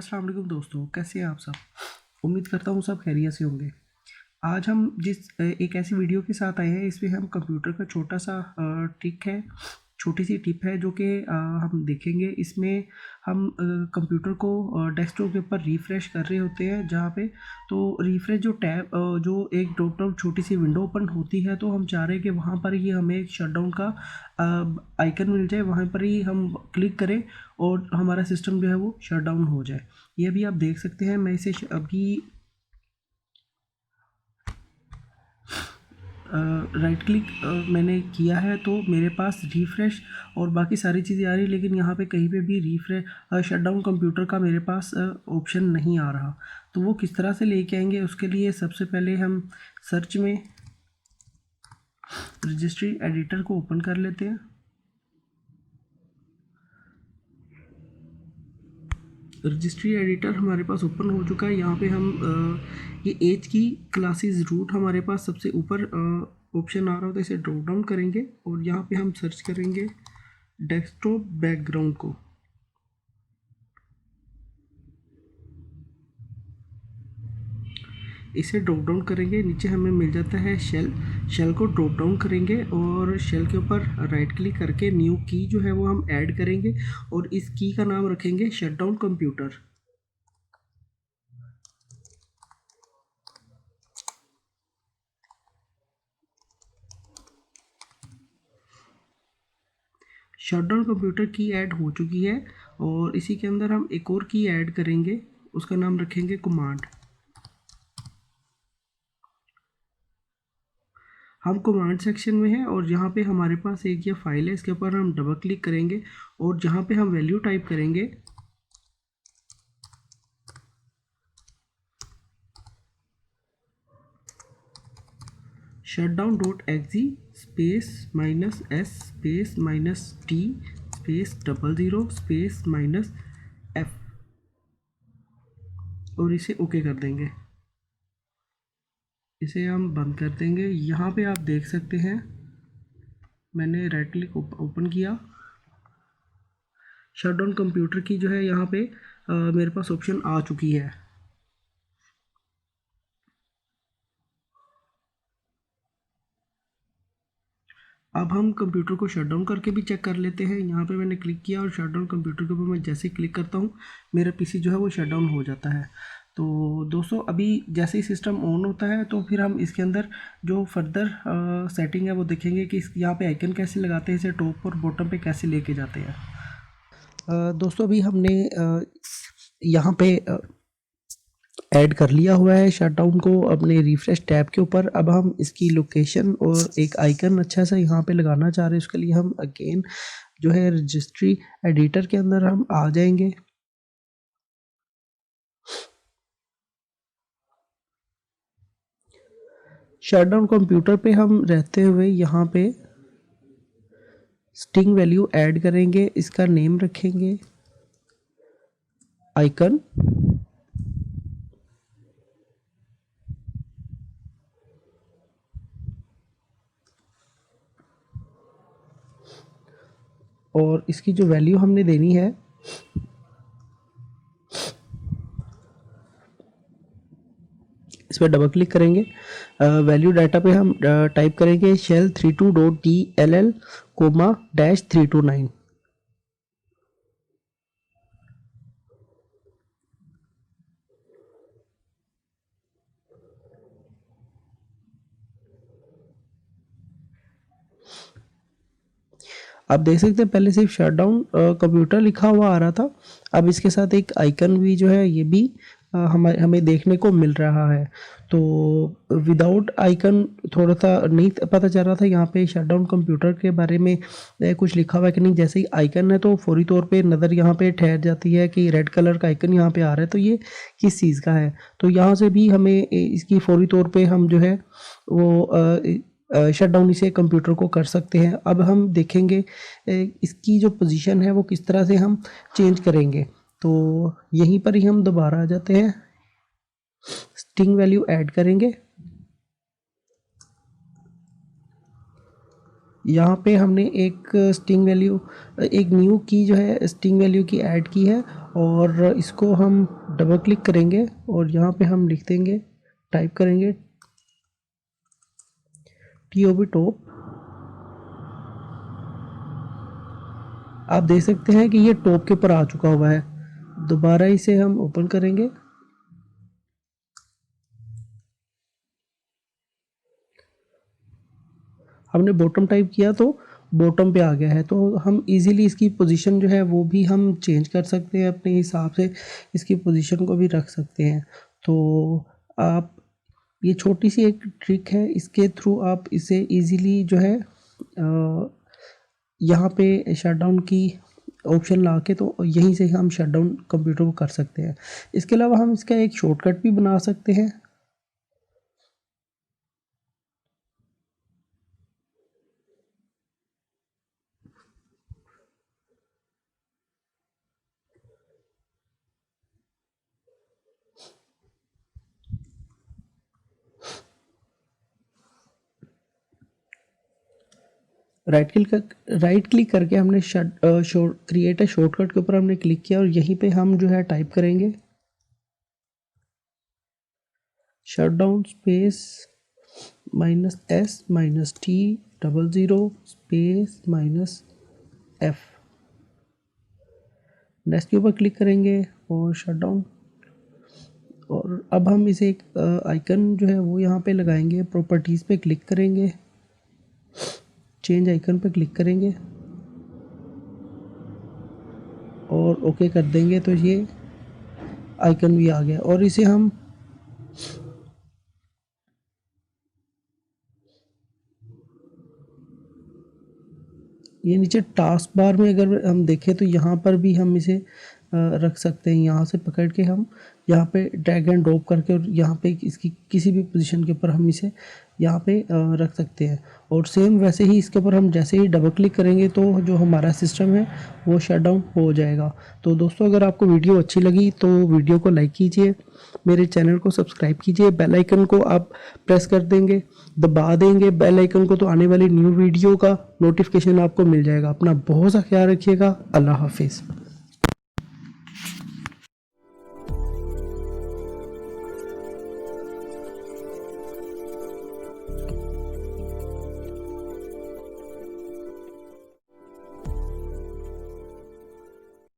अस्सलाम वालेकुम दोस्तों, कैसे हैं आप सब। उम्मीद करता हूँ सब खैरियत से होंगे। आज हम एक ऐसी वीडियो के साथ आए हैं, इसमें हम कंप्यूटर का छोटा सा ट्रिक है, छोटी सी टिप है जो कि हम देखेंगे। इसमें हम कंप्यूटर को डेस्कटॉप के ऊपर रिफ़्रेश कर रहे होते हैं, जहाँ पे तो रिफ़्रेश जो टैब जो एक ड्रॉप डाउन छोटी सी विंडो ओपन होती है, तो हम चाह रहे हैं कि वहाँ पर ही हमें एक शटडाउन का आइकन मिल जाए, वहाँ पर ही हम क्लिक करें और हमारा सिस्टम जो है वो शट डाउन हो जाए। ये अभी आप देख सकते हैं, मैं इसे अभी राइट क्लिक मैंने किया है, तो मेरे पास रिफ़्रेश और बाकी सारी चीज़ें आ रही, लेकिन यहाँ पे कहीं पे भी रिफ़्रेश शटडाउन कंप्यूटर का मेरे पास ऑप्शन नहीं आ रहा। तो वो किस तरह से लेके आएंगे, उसके लिए सबसे पहले हम सर्च में रजिस्ट्री एडिटर को ओपन कर लेते हैं। रजिस्ट्री एडिटर हमारे पास ओपन हो चुका है। यहाँ पे हम ये एज की क्लासेस रूट हमारे पास सबसे ऊपर ऑप्शन आ रहा होता है, इसे ड्रॉप डाउन करेंगे और यहाँ पे हम सर्च करेंगे डेस्कटॉप बैकग्राउंड को। इसे ड्रॉप डाउन करेंगे, नीचे हमें मिल जाता है शेल को ड्रॉप डाउन करेंगे और शेल के ऊपर राइट क्लिक करके न्यू की जो है वो हम ऐड करेंगे और इस की का नाम रखेंगे शटडाउन कंप्यूटर। शटडाउन कंप्यूटर की ऐड हो चुकी है और इसी के अंदर हम एक और की ऐड करेंगे, उसका नाम रखेंगे कमांड। हम कमांड सेक्शन में हैं और यहाँ पे हमारे पास एक ये फाइल है, इसके ऊपर हम डबल क्लिक करेंगे और जहाँ पे हम वैल्यू टाइप करेंगे shutdown.exe space -s space -t space -00 space -f और इसे ओके कर देंगे। इसे हम बंद कर देंगे। यहाँ पे आप देख सकते हैं, मैंने राइट क्लिक ओपन किया, शटडाउन कंप्यूटर की जो है यहाँ पे मेरे पास ऑप्शन आ चुकी है। अब हम कंप्यूटर को शट डाउन करके भी चेक कर लेते हैं। यहाँ पे मैंने क्लिक किया और शट डाउन कंप्यूटर के ऊपर मैं जैसे ही क्लिक करता हूँ, मेरा पीसी जो है वो शट डाउन हो जाता है। तो दोस्तों, अभी जैसे ही सिस्टम ऑन होता है तो फिर हम इसके अंदर जो फर्दर सेटिंग है वो देखेंगे कि यहाँ पे आइकन कैसे लगाते हैं, इसे टॉप और बॉटम पे कैसे लेके जाते हैं। दोस्तों, अभी हमने यहाँ पे ऐड कर लिया हुआ है शटडाउन को अपने रिफ्रेश टैब के ऊपर। अब हम इसकी लोकेशन और एक आइकन अच्छा सा यहाँ पे लगाना चाह रहे हैं। उसके लिए हम अगेन जो है रजिस्ट्री एडिटर के अंदर हम आ जाएंगे। शटडाउन कंप्यूटर पे हम रहते हुए यहाँ पे स्टिंग वैल्यू ऐड करेंगे, इसका नेम रखेंगे आइकन और इसकी जो वैल्यू हमने देनी है इस पर डबल क्लिक करेंगे। वैल्यू डाटा पे हम टाइप करेंगे शेल 32.dll -329। आप देख सकते हैं पहले सिर्फ शटडाउन कंप्यूटर लिखा हुआ आ रहा था, अब इसके साथ एक आइकन भी जो है ये भी हमें देखने को मिल रहा है। तो विदाउट आइकन थोड़ा सा नहीं पता चल रहा था यहाँ पे शटडाउन कंप्यूटर के बारे में कुछ लिखा हुआ है कि नहीं। जैसे ही आइकन है तो फौरी तौर पे नज़र यहाँ पे ठहर जाती है कि रेड कलर का आइकन यहाँ पे आ रहा है, तो ये किस चीज़ का है। तो यहाँ से भी हमें इसकी फौरी तौर पे हम जो है वो शट डाउन इसे कंप्यूटर को कर सकते हैं। अब हम देखेंगे इसकी जो पोजीशन है वो किस तरह से हम चेंज करेंगे। तो यहीं पर ही हम दोबारा आ जाते हैं, स्टिंग वैल्यू ऐड करेंगे। यहाँ पे हमने एक स्टिंग वैल्यू, एक न्यू की जो है स्टिंग वैल्यू की ऐड की है और इसको हम डबल क्लिक करेंगे और यहाँ पे हम लिख देंगे, टाइप करेंगे TOB टॉप। आप देख सकते हैं कि ये टॉप के ऊपर आ चुका हुआ है। दोबारा इसे हम ओपन करेंगे, हमने बॉटम टाइप किया तो बॉटम पे आ गया है। तो हम इजीली इसकी पोजीशन जो है वो भी हम चेंज कर सकते हैं, अपने हिसाब से इसकी पोजीशन को भी रख सकते हैं। तो आप, ये छोटी सी एक ट्रिक है, इसके थ्रू आप इसे इजीली जो है यहाँ पे शट डाउन की ऑप्शन ला के तो यहीं से हम शट डाउन कंप्यूटर को कर सकते हैं। इसके अलावा हम इसका एक शॉर्टकट भी बना सकते हैं। राइट क्लिक करके हमने क्रिएट अ शॉर्टकट के ऊपर हमने क्लिक किया और यहीं पे हम जो है टाइप करेंगे shut down space -S-T00 space -F। Next के ऊपर क्लिक करेंगे और शट डाउन। और अब हम इसे एक आइकन जो है वो यहाँ पे लगाएंगे, प्रॉपर्टीज़ पे क्लिक करेंगे, चेंज आइकन पे क्लिक करेंगे और ओके कर देंगे तो ये आइकन भी आ गया। और इसे हम ये नीचे टास्क बार में अगर हम देखें तो यहाँ पर भी हम इसे रख सकते हैं। यहाँ से पकड़ के हम यहाँ पे ड्रैग एंड ड्रॉप करके और यहाँ पे इसकी किसी भी पोजीशन के ऊपर हम इसे यहाँ पे रख सकते हैं। और सेम वैसे ही इसके ऊपर हम जैसे ही डबल क्लिक करेंगे तो जो हमारा सिस्टम है वो शट डाउन हो जाएगा। तो दोस्तों, अगर आपको वीडियो अच्छी लगी तो वीडियो को लाइक कीजिए, मेरे चैनल को सब्सक्राइब कीजिए, बेल आइकन को आप प्रेस कर देंगे, दबा देंगे बेल आइकन को, तो आने वाली न्यू वीडियो का नोटिफिकेशन आपको मिल जाएगा। अपना बहुत सा ख्याल रखिएगा। अल्लाह हाफिज़।